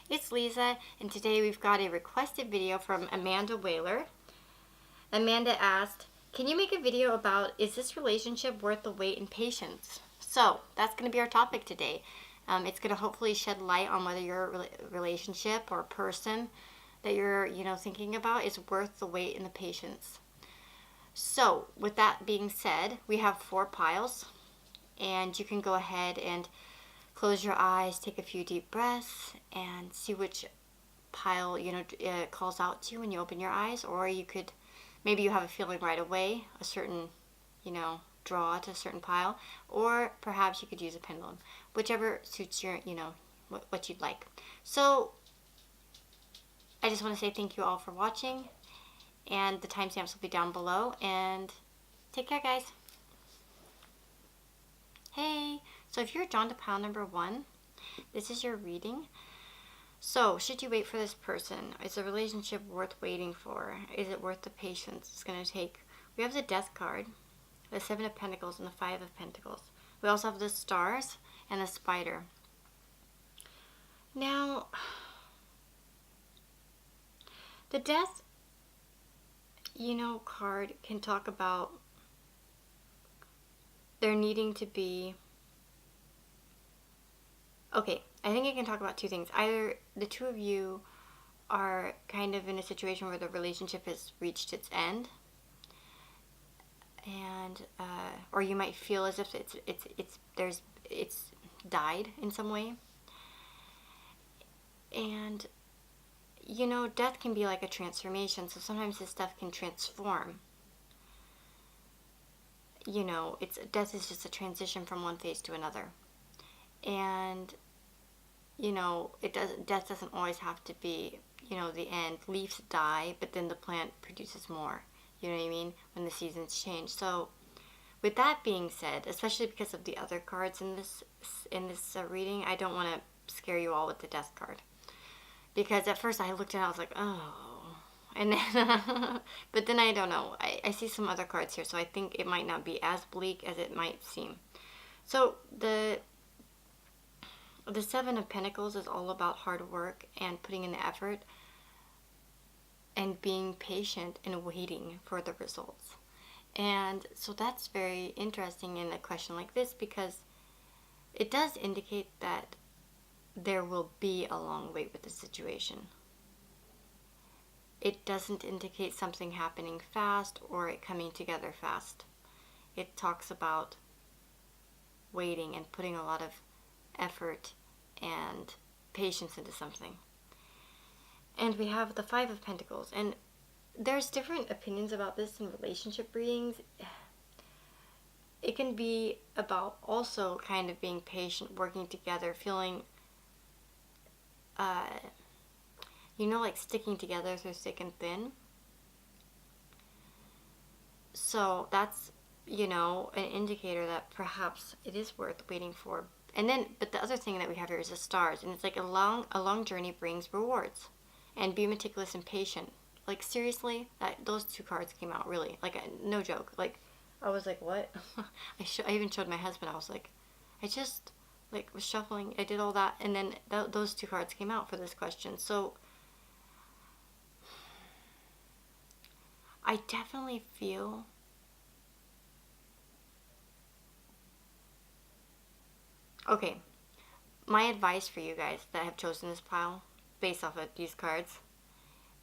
It's Lisa, and today we've got a requested video from Amanda Whaler. Amanda asked, can you make a video about, is this relationship worth the wait and patience? So that's going to be our topic today. It's going to hopefully shed light on whether your relationship or person that you're thinking about is worth the wait and the patience. So with that being said, we have 4 piles, and you can go ahead and close your eyes, take a few deep breaths, and see which pile calls out to you when you open your eyes. Or you could, maybe you have a feeling right away, a certain draw to a certain pile, or perhaps you could use a pendulum, whichever suits your what you'd like. So I just want to say thank you all for watching, and the timestamps will be down below, and take care, guys. Hey, so if you're drawn to pile number 1, this is your reading. So, should you wait for this person? Is the relationship worth waiting for? Is it worth the patience it's going to take? We have the Death card, the 7 of Pentacles, and the 5 of Pentacles. We also have the Stars and the Spider. Now, the Death, card can talk about there needing to be... Okay, I think I can talk about 2 things. Either the 2 of you are kind of in a situation where the relationship has reached its end, and or you might feel as if it's died in some way. And death can be like a transformation. So sometimes this stuff can transform. Death is just a transition from one phase to another. And death doesn't always have to be the end. Leaves die, but then the plant produces more, you know what I mean, when the seasons change. So with that being said, especially because of the other cards in this reading, I don't want to scare you all with the Death card, because at first I looked at it, I was like, oh, and then but then I don't know, I see some other cards here, so I think it might not be as bleak as it might seem. So the 7 of Pentacles is all about hard work and putting in the effort and being patient and waiting for the results. And so that's very interesting in a question like this, because it does indicate that there will be a long wait with the situation. It doesn't indicate something happening fast or it coming together fast. It talks about waiting and putting a lot of effort and patience into something. And we have the 5 of Pentacles, and there's different opinions about this in relationship readings. It can be about also kind of being patient, working together, feeling like sticking together through thick and thin. So that's an indicator that perhaps it is worth waiting for. And then, but the other thing that we have here is the Stars, and it's like a long journey brings rewards, and be meticulous and patient. Like, seriously, those 2 cards came out really, like, no joke. Like, I was like, what? I even showed my husband. I was like, I just was shuffling. I did all that, and then those 2 cards came out for this question. So I definitely feel okay. My advice for you guys that have chosen this pile based off of these cards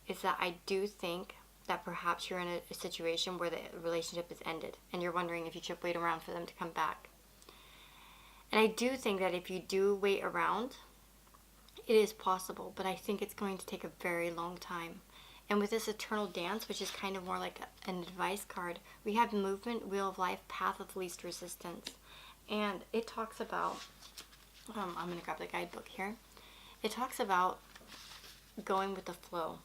is that I do think that perhaps you're in a situation where the relationship is ended and you're wondering if you should wait around for them to come back. And I do think that if you do wait around, it is possible, but I think it's going to take a very long time. And with this Eternal Dance, which is kind of more like an advice card, we have Movement, Wheel of Life, Path of Least Resistance. And it talks about, I'm going to grab the guidebook here. It talks about going with the flow.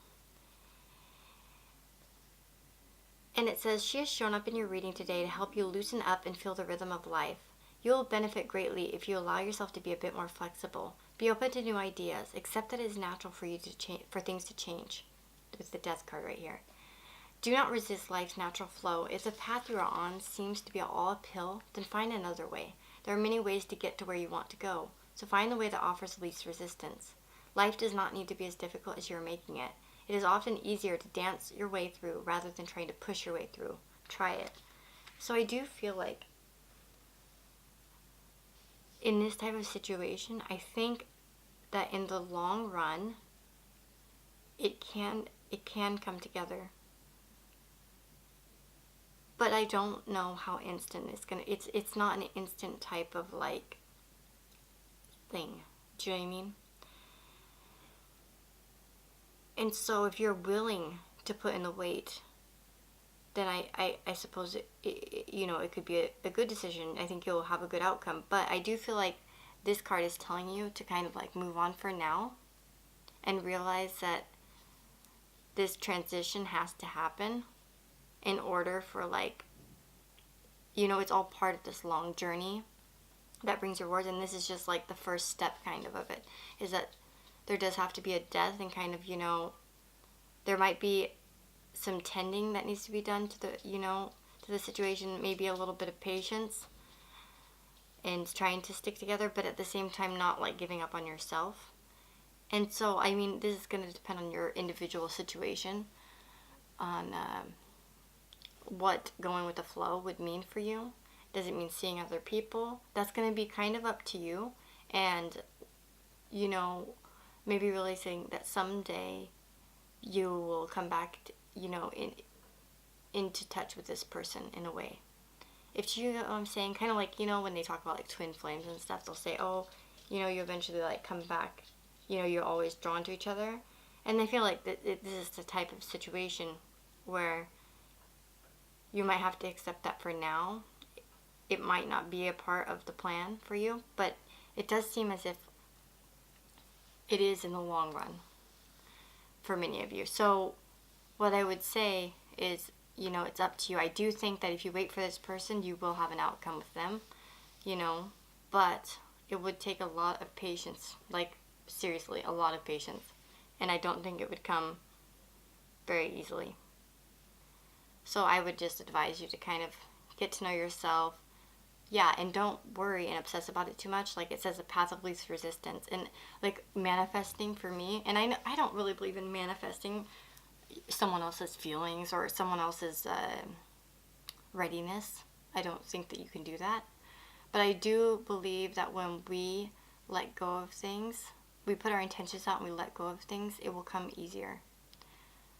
And it says, she has shown up in your reading today to help you loosen up and feel the rhythm of life. You will benefit greatly if you allow yourself to be a bit more flexible. Be open to new ideas. Accept that it is natural for you to for things to change. With the Death card right here. Do not resist life's natural flow. If the path you are on seems to be all uphill, then find another way. There are many ways to get to where you want to go, so find the way that offers least resistance. Life does not need to be as difficult as you're making it. It is often easier to dance your way through rather than trying to push your way through. Try it. So I do feel like in this type of situation, I think that in the long run, it can come together. But I don't know how instant it's not an instant type of like thing. Do you know what I mean? And so if you're willing to put in the weight, then I suppose it could be a good decision. I think you'll have a good outcome. But I do feel like this card is telling you to kind of like move on for now and realize that this transition has to happen in order for like, it's all part of this long journey that brings rewards. And this is just like the first step kind of it, is that there does have to be a death and kind of, there might be some tending that needs to be done to the situation, maybe a little bit of patience and trying to stick together, but at the same time not like giving up on yourself. And so, I mean, this is going to depend on your individual situation, on what going with the flow would mean for you. Does it mean seeing other people? That's going to be kind of up to you. And, maybe realizing that someday you will come back to, into touch with this person in a way. If you know what I'm saying, kind of like, when they talk about like twin flames and stuff, they'll say, oh, you eventually like come back, you're always drawn to each other. And I feel like this is the type of situation where you might have to accept that for now. It might not be a part of the plan for you, but it does seem as if it is in the long run for many of you. So what I would say is, it's up to you. I do think that if you wait for this person, you will have an outcome with them, but it would take a lot of patience, like seriously, a lot of patience. And I don't think it would come very easily. So I would just advise you to kind of get to know yourself. Yeah, and don't worry and obsess about it too much. Like it says, a path of least resistance. And like manifesting for me, and I don't really believe in manifesting someone else's feelings or someone else's readiness. I don't think that you can do that. But I do believe that when we let go of things, we put our intentions out and we let go of things, it will come easier.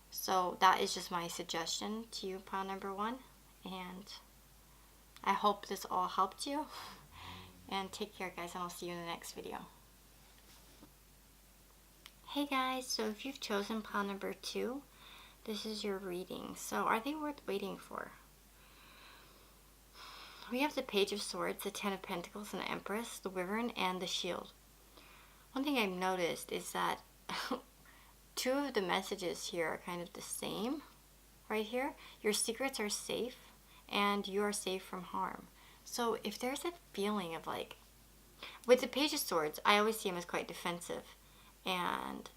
So that is just my suggestion to you, pile number 1. And I hope this all helped you. And take care, guys, and I'll see you in the next video. Hey guys, so if you've chosen pile number 2, this is your reading. So are they worth waiting for? We have the Page of Swords, the Ten of Pentacles, and the Empress, the Wyvern, and the Shield. One thing I've noticed is that 2 of the messages here are kind of the same right here. Your secrets are safe, and you are safe from harm. So if there's a feeling of like, with the Page of Swords, I always see him as quite defensive and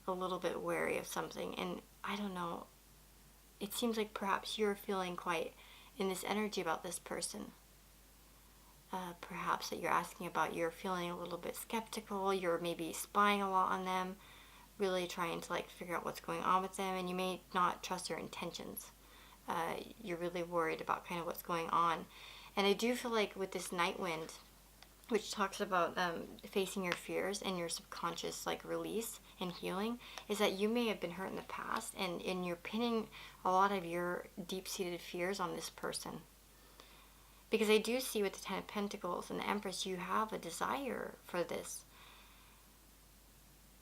a little bit wary of something. And I don't know, it seems like perhaps you're feeling quite in this energy about this person. Perhaps that you're asking about, you're feeling a little bit skeptical, you're maybe spying a lot on them, really trying to like figure out what's going on with them, and you may not trust their intentions. You're really worried about kind of what's going on. And I do feel like with this Night Wind, which talks about facing your fears and your subconscious like release and healing, is that you may have been hurt in the past, and you're pinning a lot of your deep-seated fears on this person. Because I do see with the Ten of Pentacles and the Empress, you have a desire for this.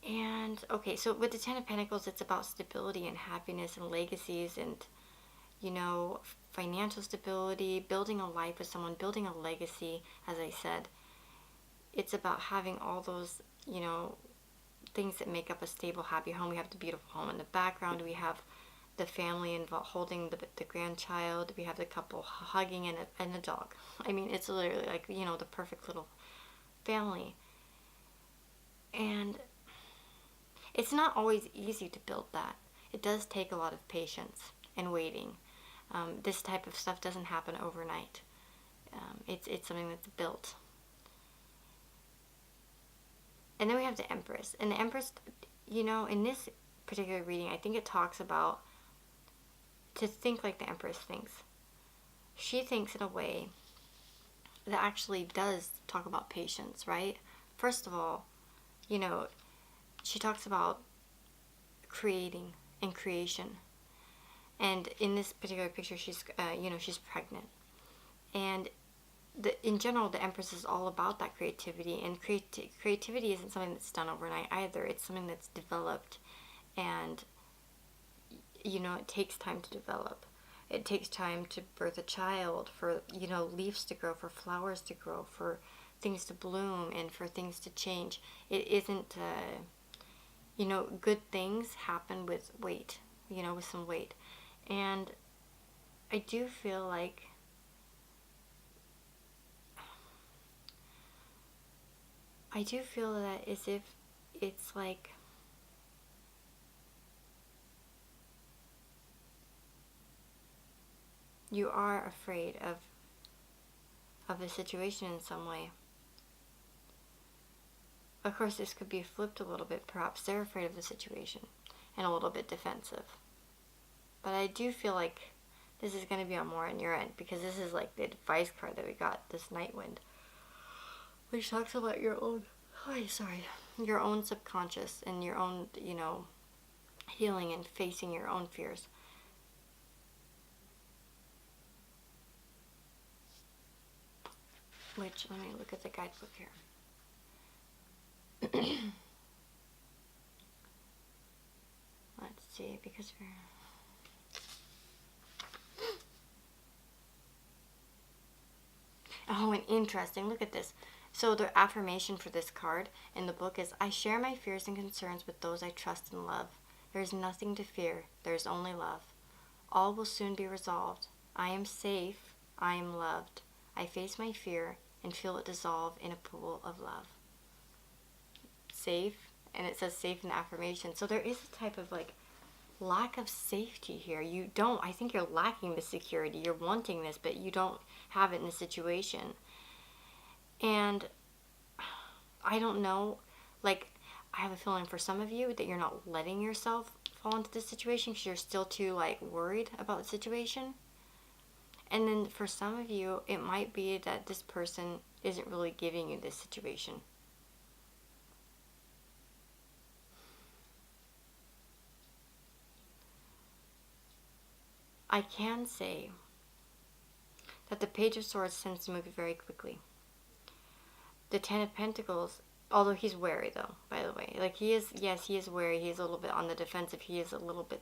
And, okay, so with the Ten of Pentacles, it's about stability and happiness and legacies and, financial stability, building a life with someone, building a legacy, as I said. It's about having all those, things that make up a stable, happy home. We have the beautiful home in the background. We have the family involved, holding the grandchild. We have the couple hugging and a dog. I mean, it's literally like, the perfect little family. And it's not always easy to build that. It does take a lot of patience and waiting. This type of stuff doesn't happen overnight. It's something that's built. And then we have the Empress. And the Empress, you know, in this particular reading, I think it talks about to think like the Empress thinks. She thinks in a way that actually does talk about patience, right? First of all, you know, she talks about creating and creation. And in this particular picture, she's, she's pregnant. And in general, the Empress is all about that creativity. And creativity isn't something that's done overnight either. It's something that's developed. And, you know, it takes time to develop. It takes time to birth a child, for, you know, leaves to grow, for flowers to grow, for things to bloom, and for things to change. It isn't, you know, good things happen with weight, you know, with some weight. And I do feel like that as if it's like you are afraid of a situation in some way. Of course, this could be flipped a little bit. Perhaps they're afraid of the situation and a little bit defensive. But I do feel like this is going to be on more on your end, because this is like the advice card that we got, this Night Wind, which talks about your own, your own subconscious and your own, you know, healing and facing your own fears. Which, let me look at the guidebook here. Let's see, because we're... Oh, and interesting. Look at this. So the affirmation for this card in the book is, I share my fears and concerns with those I trust and love. There is nothing to fear. There is only love. All will soon be resolved. I am safe. I am loved. I face my fear and feel it dissolve in a pool of love. Safe, and it says safe in the affirmation. So there is a type of like lack of safety here. I think you're lacking the security. You're wanting this, but you don't have it in the situation. And I don't know, like, I have a feeling for some of you that you're not letting yourself fall into this situation because you're still too, like, worried about the situation. And then for some of you, it might be that this person isn't really giving you this situation. I can say that the Page of Swords tends to move very quickly. The Ten of Pentacles, although he's wary though, by the way. Like he is wary. He is a little bit on the defensive. He is a little bit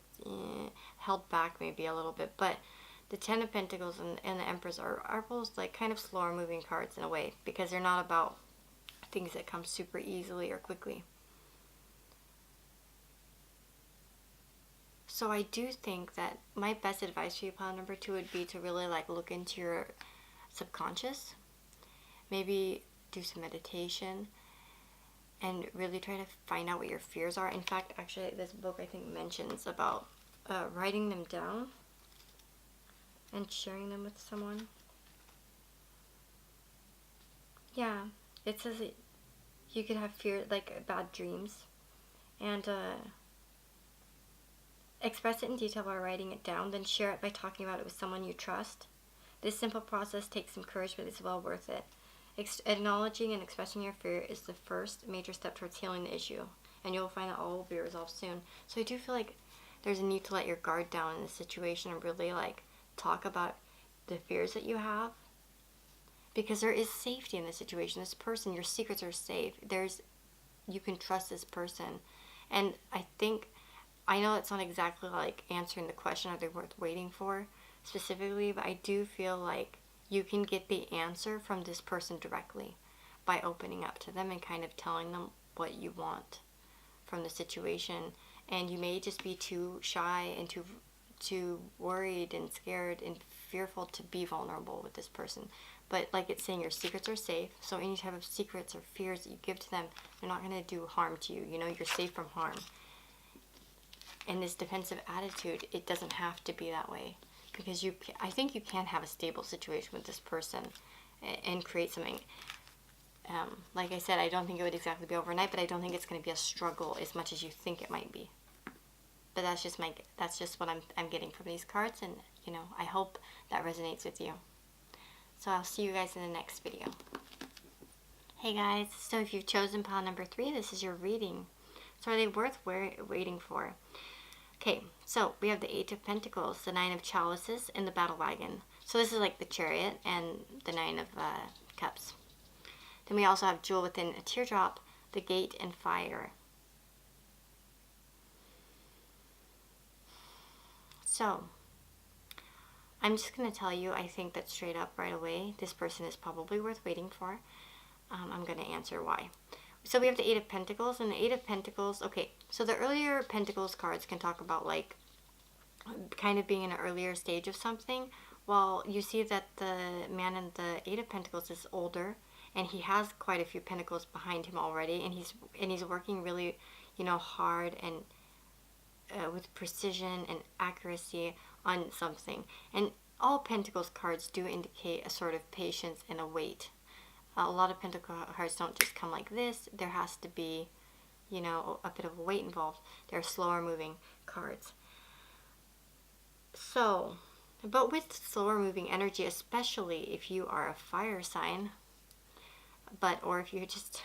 held back maybe a little bit. But the Ten of Pentacles and the Empress are both like kind of slower moving cards in a way, because they're not about things that come super easily or quickly. So I do think that my best advice for you, pile number 2, would be to really like look into your subconscious. Maybe do some meditation and really try to find out what your fears are. In fact, actually, this book I think mentions about writing them down and sharing them with someone. Yeah, it says that you could have fear, like bad dreams, and express it in detail by writing it down, then share it by talking about it with someone you trust. This simple process takes some courage, but it's well worth it. Acknowledging and expressing your fear is the first major step towards healing the issue, and you'll find that all will be resolved soon. So I do feel like there's a need to let your guard down in this situation and really like talk about the fears that you have, because there is safety in this situation. This person, your secrets are safe. You can trust this person. And I know it's not exactly like answering the question, are they worth waiting for specifically, but I do feel like you can get the answer from this person directly by opening up to them and kind of telling them what you want from the situation. And you may just be too shy and too worried and scared and fearful to be vulnerable with this person. But like it's saying, your secrets are safe. So any type of secrets or fears that you give to them, they're not going to do harm to you. You know, you're safe from harm. And this defensive attitude, it doesn't have to be that way. Because I think you can have a stable situation with this person and create something. Like I said, I don't think it would exactly be overnight, but I don't think it's going to be a struggle as much as you think it might be. But that's just what I'm getting from these cards, and I hope that resonates with you. So I'll see you guys in the next video. Hey guys, so if you've chosen pile number 3, this is your reading. So are they worth waiting for? Okay, so we have the 8 of Pentacles, the 9 of Chalices, and the Battle Wagon. So this is like the Chariot and the 9 of Cups. Then we also have Jewel Within a Teardrop, the Gate, and Fire. So, I'm just going to tell you, I think that straight up right away, this person is probably worth waiting for. I'm going to answer why. So we have the 8 of Pentacles, and the 8 of Pentacles, okay, so the earlier Pentacles cards can talk about like kind of being in an earlier stage of something. Well, you see that the man in the 8 of Pentacles is older, and he has quite a few pentacles behind him already, and he's working really, hard and with precision and accuracy on something. And all Pentacles cards do indicate a sort of patience and a wait. A lot of Pentacle cards don't just come like this. There has to be, a bit of a wait involved. They're slower moving cards. So, but with slower moving energy, especially if you are a fire sign, or if you just,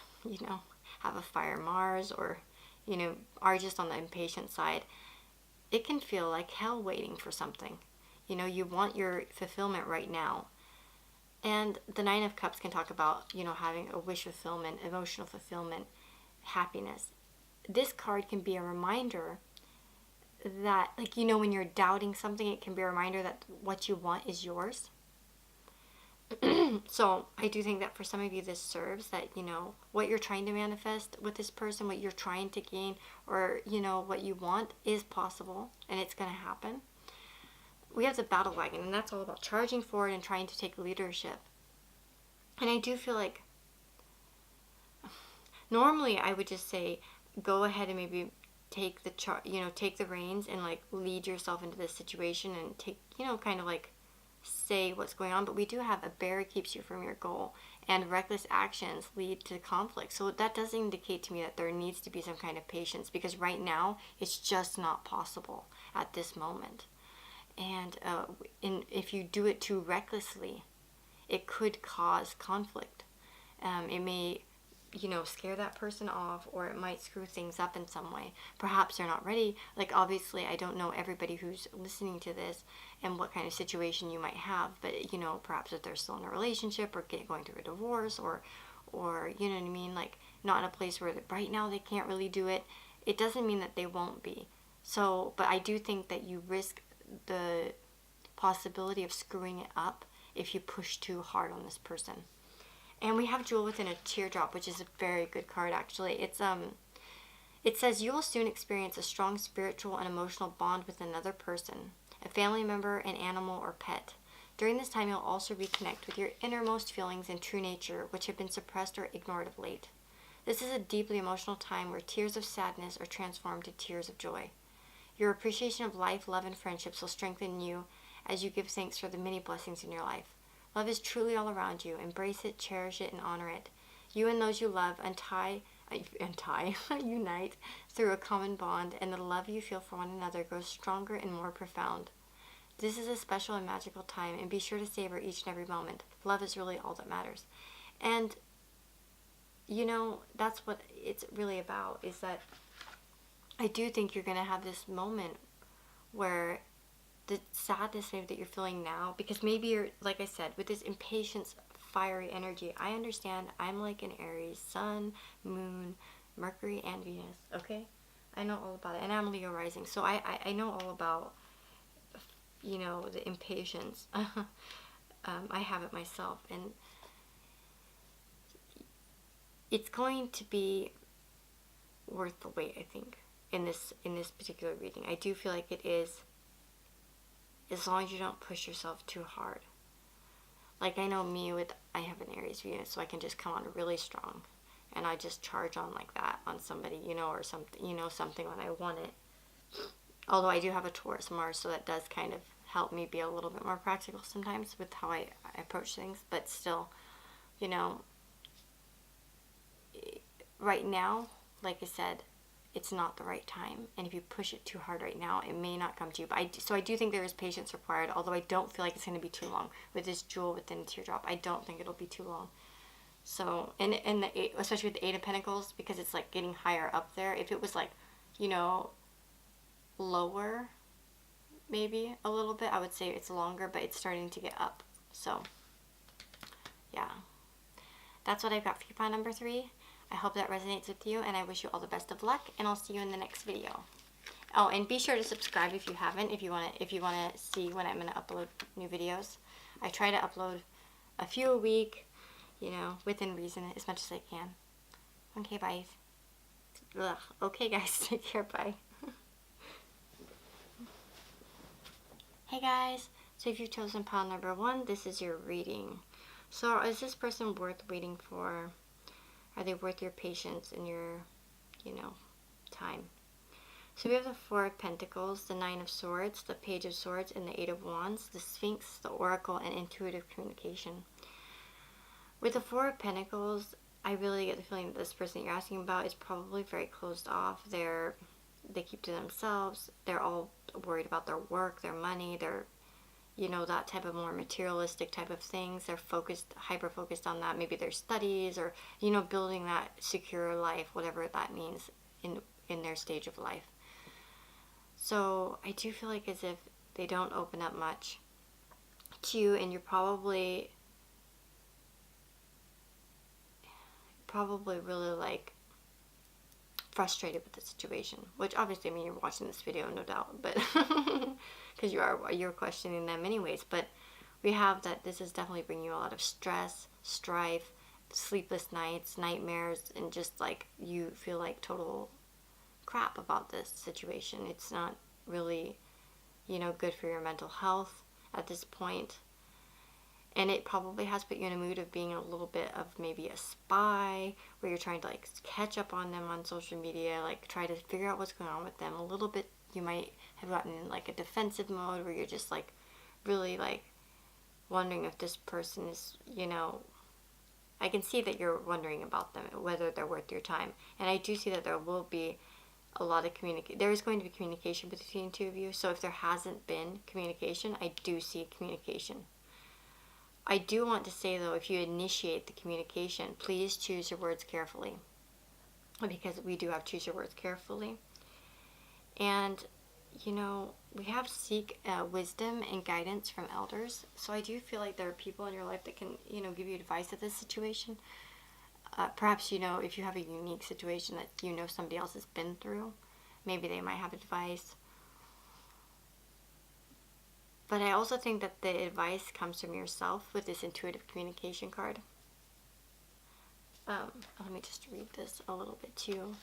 have a fire Mars, or, are just on the impatient side, it can feel like hell waiting for something. You want your fulfillment right now. And the 9 of Cups can talk about, having a wish fulfillment, emotional fulfillment, happiness. This card can be a reminder that, when you're doubting something, it can be a reminder that what you want is yours. So I do think that for some of you this serves, that, what you're trying to manifest with this person, what you're trying to gain, or, what you want is possible, and it's going to happen. We have the Battle Wagon, and that's all about charging forward and trying to take leadership. And I do feel like normally I would just say go ahead and maybe take the reins and lead yourself into this situation and take, kind of say what's going on. But we do have a bear keeps you from your goal, and reckless actions lead to conflict. So that does indicate to me that there needs to be some kind of patience, because right now it's just not possible at this moment. And if you do it too recklessly, it could cause conflict. It may, scare that person off, or it might screw things up in some way. Perhaps they're not ready. Obviously, I don't know everybody who's listening to this and what kind of situation you might have, but, perhaps if they're still in a relationship or going through a divorce, or you know what I mean, not in a place where right now they can't really do it, it doesn't mean that they won't be. So, but I do think that you risk the possibility of screwing it up if you push too hard on this person. And we have Jewel Within a Teardrop, which is a very good card actually. It says you will soon experience a strong spiritual and emotional bond with another person, a family member, an animal, or pet. During this time, you'll also reconnect with your innermost feelings and true nature, which have been suppressed or ignored of late. This is a deeply emotional time where tears of sadness are transformed to tears of joy. Your appreciation of life, love, and friendships will strengthen you as you give thanks for the many blessings in your life. Love is truly all around you. Embrace it, cherish it, and honor it. You and those you love unite through a common bond, and the love you feel for one another grows stronger and more profound. This is a special and magical time, and be sure to savor each and every moment. Love is really all that matters. And, that's what it's really about, is that I do think you're going to have this moment where the sadness maybe that you're feeling now, because maybe you're, like I said, with this impatience, fiery energy, I understand I'm like an Aries, Sun, Moon, Mercury, and Venus, okay? I know all about it, and I'm Leo rising, so I know all about, the impatience. I have it myself, and it's going to be worth the wait, I think, in this particular reading. I do feel like it is, as long as you don't push yourself too hard. I know me I have an Aries Venus, so I can just come on really strong, and I just charge on like that on somebody, or something, something when I want it. Although I do have a Taurus Mars, so that does kind of help me be a little bit more practical sometimes with how I approach things, but still, right now, like I said, it's not the right time. And if you push it too hard right now, it may not come to you. But I do think there is patience required, although I don't feel like it's going to be too long. With this jewel within a teardrop, I don't think it'll be too long. So, and the eight, especially with the Eight of Pentacles, because it's like getting higher up there. If it was like, you know, lower, maybe a little bit, I would say it's longer, but it's starting to get up. So, yeah. That's what I've got for you, pile number 3. I hope that resonates with you, and I wish you all the best of luck, and I'll see you in the next video. Oh, and be sure to subscribe if you haven't, if you want to see when I'm going to upload new videos. I try to upload a few a week, you know, within reason, as much as I can. Okay, bye. Ugh. Okay, guys, take care, bye. Hey, guys. So if you've chosen pile number 1, this is your reading. So is this person worth waiting for? Are they worth your patience and your, you know, time? So we have the 4 of Pentacles, the 9 of Swords, the Page of Swords, and the 8 of Wands, the Sphinx, the Oracle, and intuitive communication. With the 4 of Pentacles, I really get the feeling that this person you're asking about is probably very closed off. They keep to themselves. They're all worried about their work, their money, their, you know, that type of more materialistic type of things. They're hyper focused on that. Maybe their studies or, you know, building that secure life, whatever that means in their stage of life. So I do feel like as if they don't open up much to you, and you're probably really like frustrated with the situation, which obviously, I mean, you're watching this video, no doubt, but because you're questioning them anyways. But we have that this is definitely bringing you a lot of stress, strife, sleepless nights, nightmares, and just like you feel like total crap about this situation. It's not really, you know, good for your mental health at this point. And it probably has put you in a mood of being a little bit of maybe a spy, where you're trying to like catch up on them on social media, like try to figure out what's going on with them. A little bit, you might have gotten in like a defensive mode where you're just like really like wondering if this person is, you know, I can see that you're wondering about them, whether they're worth your time. And I do see that there will be a lot of there is going to be communication between the two of you. So if there hasn't been communication, I do see communication. I do want to say, though, if you initiate the communication, please choose your words carefully, because we do have choose your words carefully. And, you know, we have seek wisdom and guidance from elders. So I do feel like there are people in your life that can, you know, give you advice of this situation. Perhaps, you know, if you have a unique situation that you know somebody else has been through, maybe they might have advice. But I also think that the advice comes from yourself with this intuitive communication card. Let me just read this a little bit too.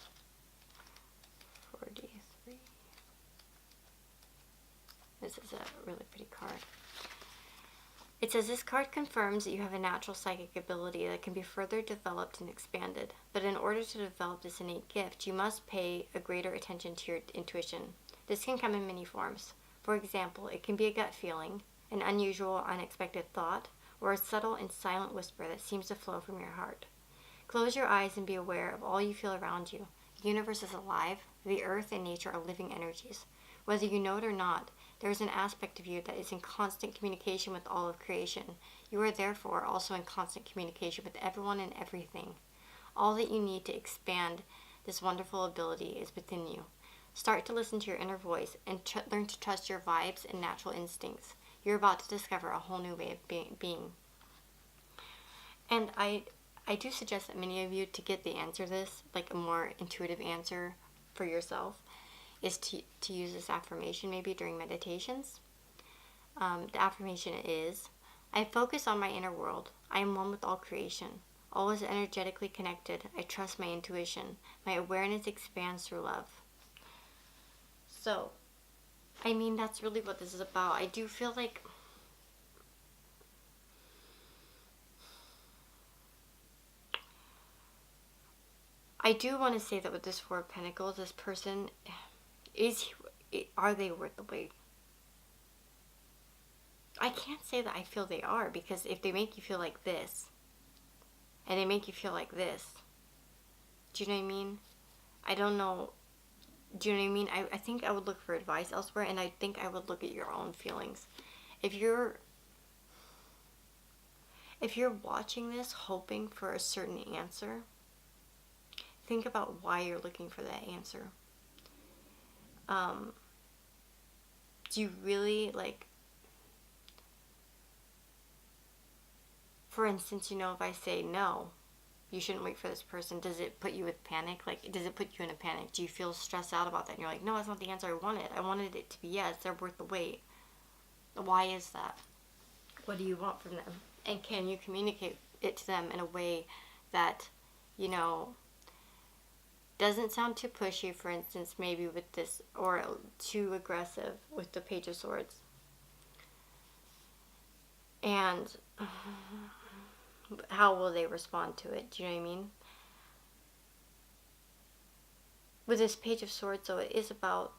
43. This is a really pretty card. It says, this card confirms that you have a natural psychic ability that can be further developed and expanded. But in order to develop this innate gift, you must pay a greater attention to your intuition. This can come in many forms. For example, it can be a gut feeling, an unusual, unexpected thought, or a subtle and silent whisper that seems to flow from your heart. Close your eyes and be aware of all you feel around you. The universe is alive. The earth and nature are living energies. Whether you know it or not, there is an aspect of you that is in constant communication with all of creation. You are therefore also in constant communication with everyone and everything. All that you need to expand this wonderful ability is within you. Start to listen to your inner voice and learn to trust your vibes and natural instincts. You're about to discover a whole new way of being. And I do suggest that many of you, to get the answer to this, like a more intuitive answer for yourself, is to use this affirmation maybe during meditations. The affirmation is, I focus on my inner world. I am one with all creation. All is energetically connected. I trust my intuition. My awareness expands through love. So, I mean, that's really what this is about. I do feel like I do want to say that with this Four of Pentacles, this person, are they worth the wait? I can't say that I feel they are, because if they make you feel like this, and they make you feel like this, Do you know what I mean? I don't know. Do you know what I mean? I think I would look for advice elsewhere, and I think I would look at your own feelings. If you're watching this hoping for a certain answer, think about why you're looking for that answer. Do you really, like, for instance, if I say no, you shouldn't wait for this person, does it put you with panic? Like, does it put you in a panic? Do you feel stressed out about that? And you're like, no, that's not the answer I wanted. I wanted it to be yes, they're worth the wait. Why is that? What do you want from them? And can you communicate it to them in a way that, doesn't sound too pushy, for instance, maybe with this, or too aggressive with the Page of Swords. And how will they respond to it? Do you know what I mean? With this Page of Swords, though, it is about,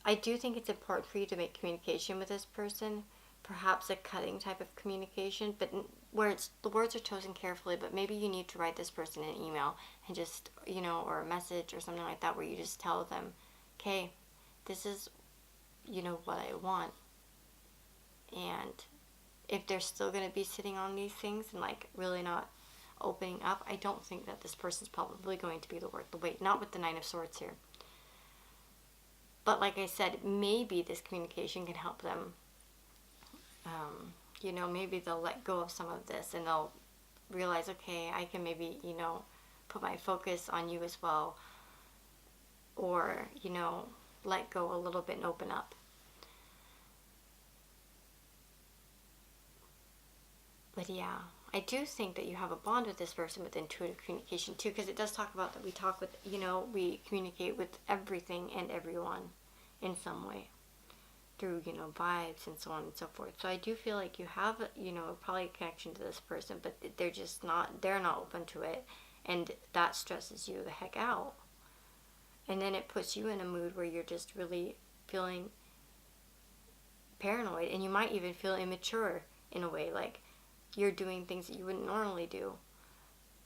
I do think it's important for you to make communication with this person, perhaps a cutting type of communication, but where the words are chosen carefully, but maybe you need to write this person an email and just, or a message or something like that, where you just tell them, okay, this is, what I want. And if they're still going to be sitting on these things and, like, really not opening up, I don't think that this person's probably going to be worth the wait. Not with the Nine of Swords here. But like I said, maybe this communication can help them. Maybe they'll let go of some of this and they'll realize, okay, I can maybe, put my focus on you as well. Or, let go a little bit and open up. But yeah, I do think that you have a bond with this person with intuitive communication too, because it does talk about that we talk with, we communicate with everything and everyone in some way through, vibes and so on and so forth. So I do feel like you have, probably a connection to this person, but they're not open to it, and that stresses you the heck out. And then it puts you in a mood where you're just really feeling paranoid, and you might even feel immature in a way, like you're doing things that you wouldn't normally do.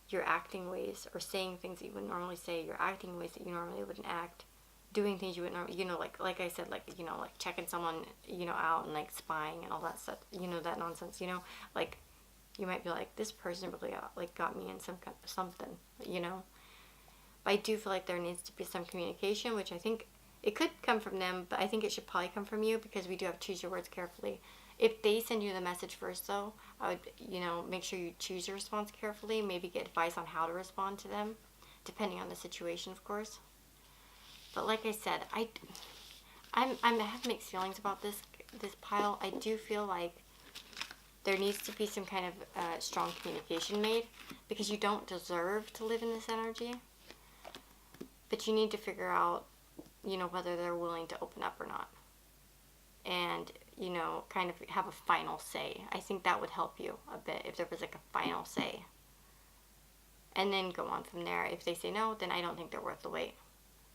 You're acting ways or saying things that you wouldn't normally say. You're acting ways that you normally wouldn't act. Doing things you wouldn't normally, like I said, like, like checking someone, out and, like, spying and all that stuff, that nonsense, like, you might be like, this person really, got me in something, But I do feel like there needs to be some communication, which I think it could come from them, but I think it should probably come from you, because we do have to choose your words carefully. If they send you the message first, though, I would, make sure you choose your response carefully. Maybe get advice on how to respond to them, depending on the situation, of course. But like I said, I have mixed feelings about this pile. I do feel like there needs to be some kind of strong communication made, because you don't deserve to live in this energy. But you need to figure out, whether they're willing to open up or not. And, kind of have a final say. I think that would help you a bit if there was, like, a final say. And then go on from there. If they say no, then I don't think they're worth the wait.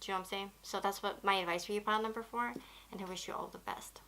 Do you know what I'm saying? So that's what my advice for you, pile number 4. And I wish you all the best.